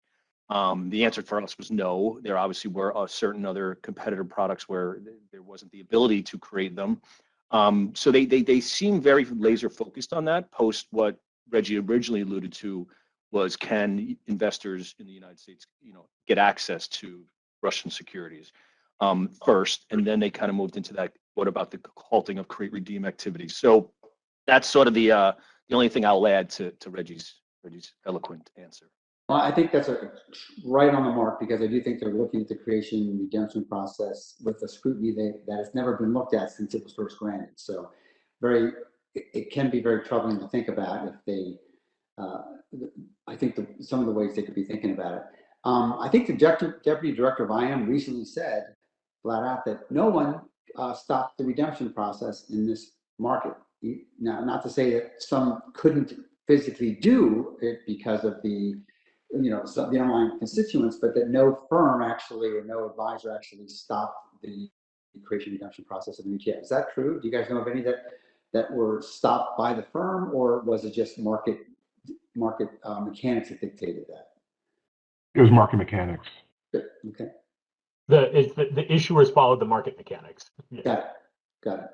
The answer for us was no. There obviously were certain other competitor products where there wasn't the ability to create them. So they seem very laser focused on that, post what Reggie originally alluded to was, can investors in the United States, get access to Russian securities first, and then they kind of moved into that. What about the halting of create redeem activities? So that's sort of the only thing I'll add to Reggie's eloquent answer. Well, I think that's right on the mark, because I do think they're looking at the creation and redemption process with a scrutiny that has never been looked at since it was first granted. So it can be very troubling to think about if they, I think some of the ways they could be thinking about it. I think the deputy director of IM recently said flat out that no one stopped the redemption process in this market. Now, not to say that some couldn't physically do it because of the the underlying constituents, but that no firm actually or no advisor actually stopped the creation redemption process of the ETF. Is that true? Do you guys know of any that were stopped by the firm, or was it just market mechanics that dictated that? It was market mechanics. Good. Okay. The issuers followed the market mechanics. Yeah. Got it.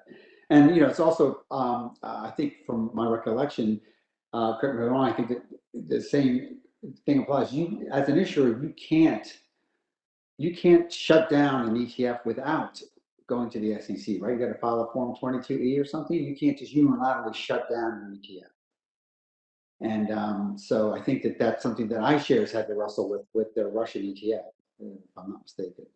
And it's also I think from my recollection, correct me if I'm wrong, I think that the same thing applies. You, as an issuer, you can't shut down an ETF without going to the SEC, right? You got to file a Form 22E or something. You can't just unilaterally shut down an ETF. And so I think that that's something that iShares had to wrestle with their Russian ETF, if I'm not mistaken.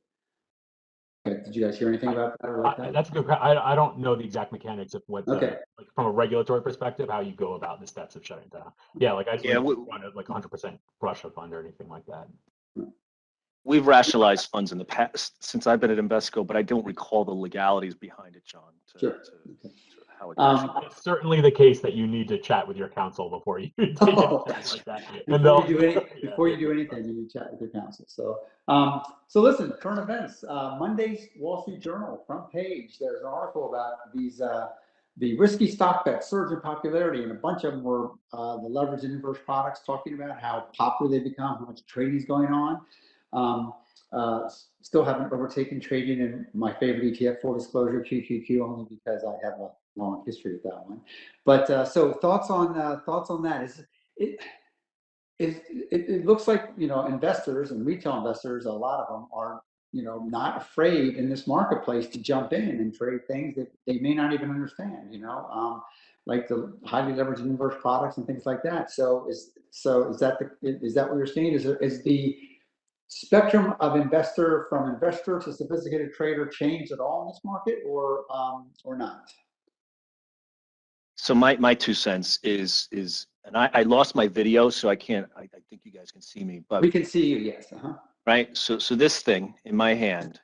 Okay, did you guys hear anything about that? Or like that? That's a good. I don't know the exact mechanics of what, Okay. like from a regulatory perspective, how you go about the steps of shutting down. Yeah, like I wouldn't run it like 100% Russia fund or anything like that. We've rationalized funds in the past since I've been at Invesco, but I don't recall the legalities behind it, John. Sure. How it actually It's certainly the case that you need to chat with your counsel before you take it like that. And before you do anything, you need to chat with your counsel. So, so listen, current events. Monday's Wall Street Journal front page. There's an article about these the risky stock bets surge in popularity, and a bunch of them were the leveraged and inverse products, talking about how popular they become, how much trading is going on. Still haven't overtaken trading in my favorite ETF, full disclosure, QQQ, only because I have a long history with that one. But so thoughts on that? It looks like investors and retail investors, a lot of them are not afraid in this marketplace to jump in and trade things that they may not even understand. Like the highly leveraged inverse products and things like that. So is that what you're seeing? Is the spectrum of investor from investor to sophisticated trader changed at all in this market, or not? So my 2 cents is, and I lost my video, so I can't. I think you guys can see me, but We can see you. Yes. right. So this thing in my hand,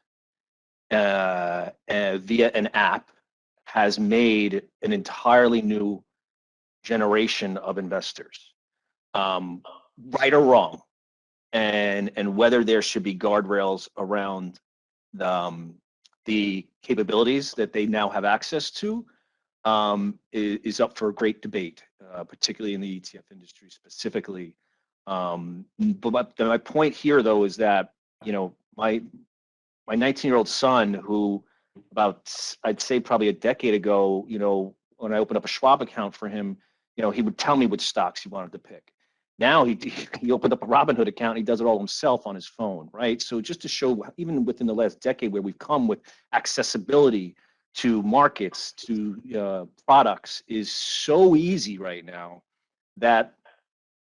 via an app, has made an entirely new generation of investors, right or wrong, and whether there should be guardrails around the capabilities that they now have access to, is up for a great debate, particularly in the ETF industry specifically. But my point here, though, is that my 19-year-old son, who I'd say probably a decade ago, when I opened up a Schwab account for him, he would tell me which stocks he wanted to pick. Now he opened up a Robinhood account. And he does it all himself on his phone, right? So just to show, even within the last decade, where we've come with accessibility to markets, to products, is so easy right now that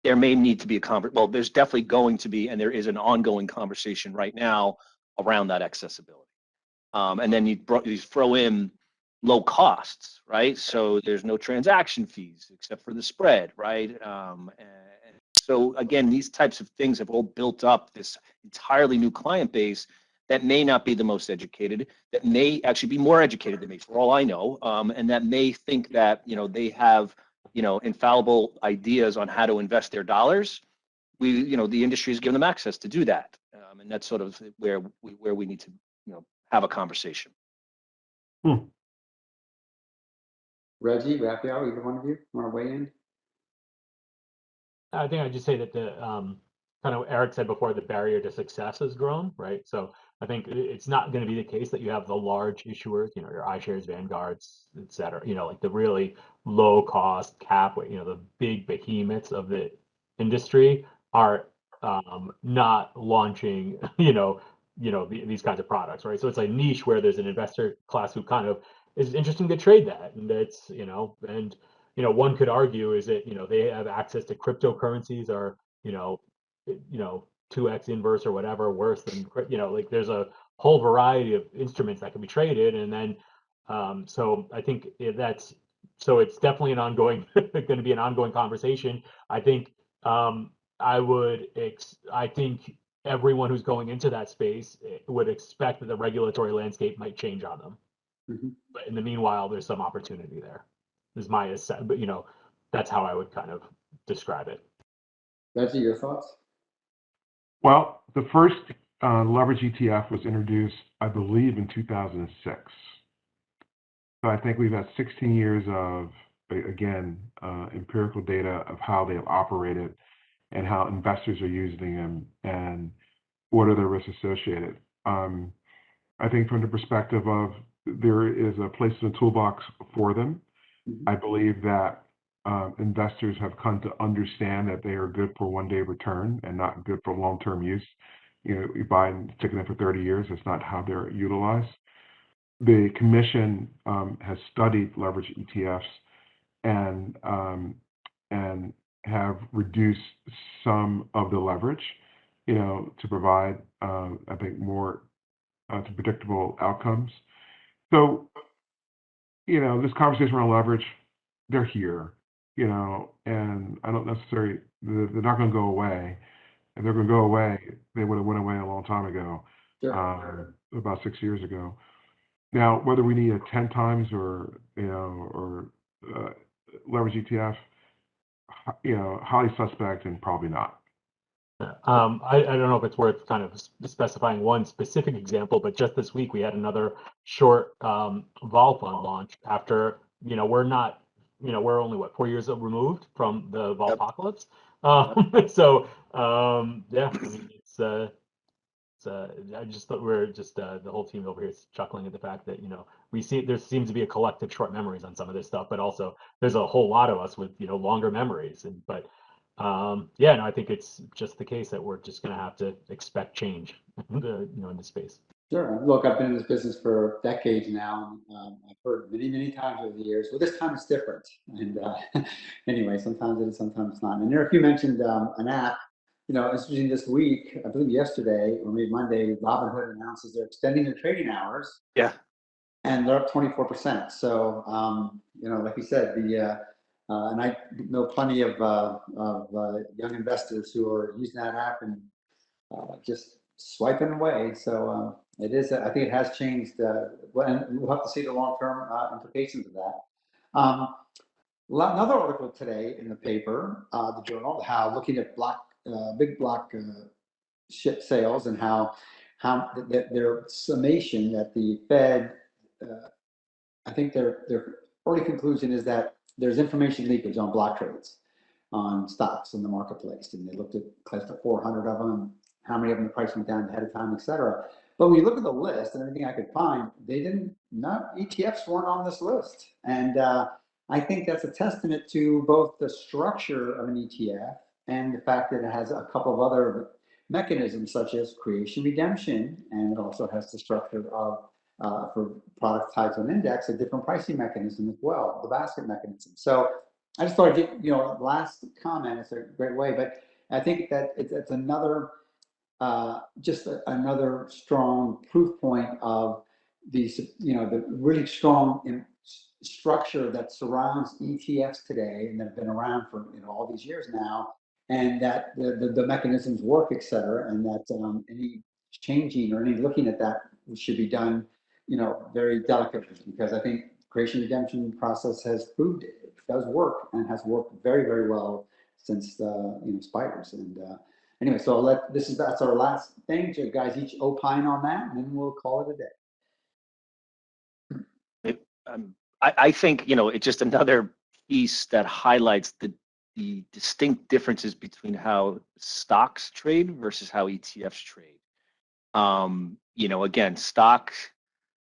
there may need to be a conversation. Well, there's definitely going to be, and there is an ongoing conversation right now around that accessibility. And then you throw in low costs, right? So there's no transaction fees except for the spread, right? And so again, these types of things have all built up this entirely new client base that may not be the most educated, that may actually be more educated than me, for all I know, and that may think that they have infallible ideas on how to invest their dollars. The industry has given them access to do that, and that's sort of where we need to have a conversation. Reggie, Rafael, either one of you want to weigh in? I think I'd just say that the kind of Eric said before, the barrier to success has grown, right? So I think it's not going to be the case that you have the large issuers, your iShares, Vanguards, et cetera, like the really low cost cap, the big behemoths of the industry are not launching, these kinds of products, right? So it's a niche where there's an investor class who kind of is interesting to trade that, and that's, and one could argue is that they have access to cryptocurrencies or 2x inverse or whatever worse than like there's a whole variety of instruments that can be traded, and then so I think it's definitely an ongoing going to be an ongoing conversation. I think I think everyone who's going into that space would expect that the regulatory landscape might change on them. But in the meanwhile, there's some opportunity there. Is my but that's how I would kind of describe it. Reggie, your thoughts? Well, the first leverage ETF was introduced, I believe, in 2006. So I think we've had 16 years of, again, empirical data of how they have operated and how investors are using them and what are the risks associated. I think from the perspective of there is a place in the toolbox for them. I believe that investors have come to understand that they are good for one-day return and not good for long-term use. You buy and stick it in for 30 years. That's not how they're utilized. The commission has studied leverage ETFs and have reduced some of the leverage, to provide, I think, more to predictable outcomes. So, this conversation around leverage, they're here, and I don't necessarily, they're not going to go away. If they're going to go away, they would have went away a long time ago, about 6 years ago. Now, whether we need a 10 times or leverage ETF, highly suspect and probably not. I don't know if it's worth kind of specifying one specific example, but just this week we had another short vol fund launch after, we're not, we're only 4 years removed from the vol apocalypse. So yeah, I mean, I just thought we're just the whole team over here is chuckling at the fact that we see there seems to be a collective short memories on some of this stuff, but also there's a whole lot of us with longer memories. Yeah, no, I think it's just the case that we're just going to have to expect change, in this space. Sure. Look, I've been in this business for decades now. I've heard many times over the years. Well, this time it's different. And anyway, sometimes it is, sometimes not. And Eric, you mentioned an app. Interesting this week, I believe yesterday or maybe Monday, Robinhood announces they're extending their trading hours. Yeah. And they're up 24%. So, like you said, and I know plenty of young investors who are using that app and just swiping away. So it is. I think it has changed. And we'll have to see the long-term implications of that. Another article today in the paper, the journal, how looking at big block ship sales and how their summation that the Fed, I think their early conclusion is that there's information leakage on block trades on stocks in the marketplace, and they looked at close to 400 of them, how many of them the price went down ahead of time, et cetera. But when you look at the list and everything I could find, ETFs weren't on this list. And I think that's a testament to both the structure of an ETF and the fact that it has a couple of other mechanisms such as creation redemption, and it also has the structure of for product types on index, a different pricing mechanism as well, the basket mechanism. So I just thought I'd give, last comment, it's a great way, but I think that it's another, just another strong proof point of these, the really strong structure that surrounds ETFs today and that have been around for all these years now, and that the mechanisms work, et cetera, and that any changing or any looking at that should be done very delicately, because I think creation redemption process has proved it does work and has worked very, very well since spiders. And anyway, so that's our last thing. So you guys each opine on that, and then we'll call it a day. I think it's just another piece that highlights the distinct differences between how stocks trade versus how ETFs trade. Again, stock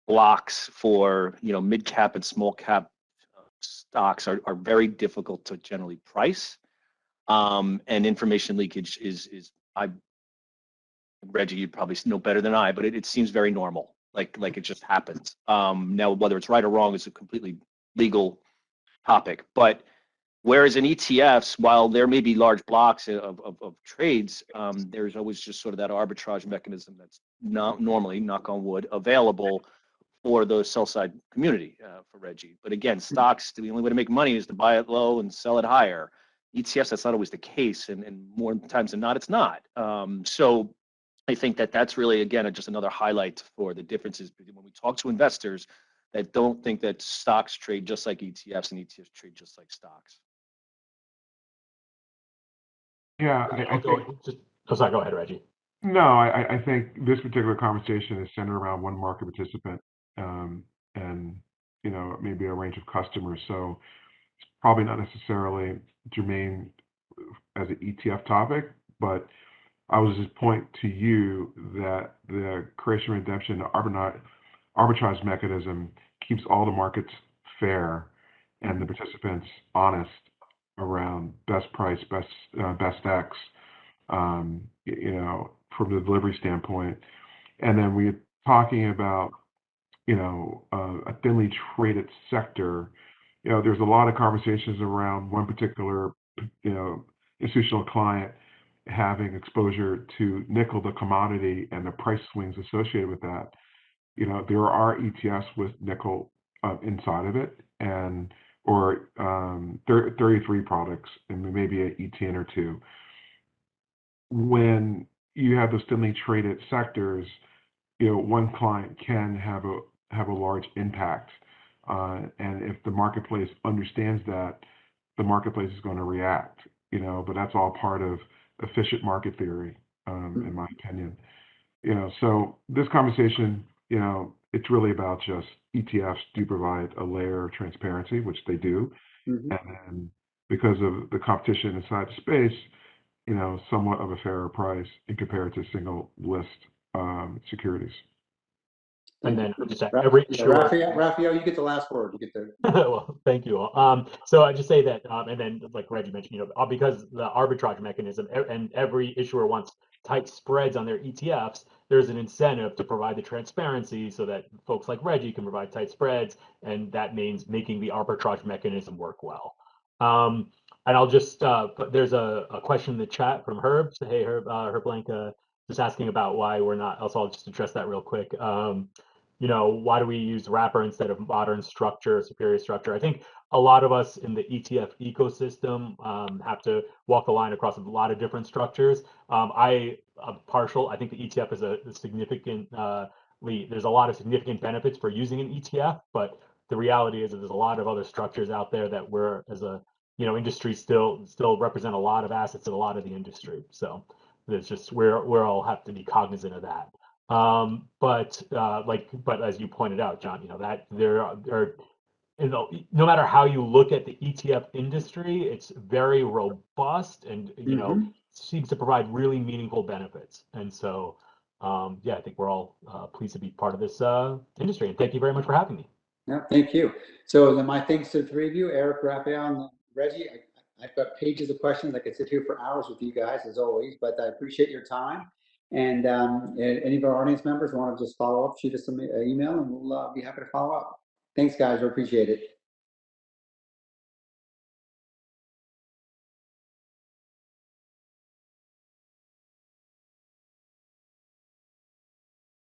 blocks for mid cap and small cap stocks are very difficult to generally price. And information leakage Reggie, you probably know better than I, but it seems very normal, like it just happens. Now, whether it's right or wrong is a completely legal topic, but whereas in ETFs, while there may be large blocks of trades, there's always just sort of that arbitrage mechanism that's not normally, knock on wood, available for the sell side community for Reggie. But again, stocks, the only way to make money is to buy it low and sell it higher. ETFs, that's not always the case, and more times than not, it's not. So I think that's really, again, just another highlight for the differences when we talk to investors that don't think that stocks trade just like ETFs and ETFs trade just like stocks. Yeah, Sorry, go ahead, Reggie. No, I think this particular conversation is centered around one market participant, and maybe a range of customers. So it's probably not necessarily germane as an ETF topic, but I would just point to you that the creation and redemption arbitrage mechanism keeps all the markets fair and the participants honest around best price, best X, from the delivery standpoint. And then we're talking about, a thinly traded sector. There's a lot of conversations around one particular, institutional client having exposure to nickel, the commodity, and the price swings associated with that. There are ETFs with nickel inside of it, or 33 products, and maybe an E10 or two. When you have those thinly traded sectors, one client can have a large impact, and if the marketplace understands that, the marketplace is going to react. But that's all part of efficient market theory, in my opinion. So this conversation, it's really about just ETFs do provide a layer of transparency, which they do, and then because of the competition inside the space, somewhat of a fairer price in compared to single list securities. And then just every Rafael, you get the last word. You get the well, thank you all. So I just say that, and then like Reggie mentioned, because the arbitrage mechanism and every issuer wants tight spreads on their ETFs, there's an incentive to provide the transparency so that folks like Reggie can provide tight spreads, and that means making the arbitrage mechanism work well. And I'll just there's a question in the chat from Herb. So, hey, Herb Blanca, just asking about why we're not. Also, I'll just address that real quick. Why do we use wrapper instead of modern structure, superior structure? I think a lot of us in the ETF ecosystem have to walk the line across a lot of different structures. I'm partial. I think the ETF is a significant. There's a lot of significant benefits for using an ETF, but the reality is that there's a lot of other structures out there that we're, as a industry, still represent a lot of assets in a lot of the industry. So there's just we're all have to be cognizant of that. But as you pointed out, John, that there are, no matter how you look at the ETF industry, it's very robust and seems to provide really meaningful benefits. And so, I think we're all pleased to be part of this industry. And thank you very much for having me. Yeah, thank you. So then my thanks to the three of you, Eric, Rafael, and Reggie. I've got pages of questions. I could sit here for hours with you guys, as always, but I appreciate your time. And any of our audience members want to just follow up, shoot us an email, and we'll be happy to follow up. Thanks, guys. We appreciate it.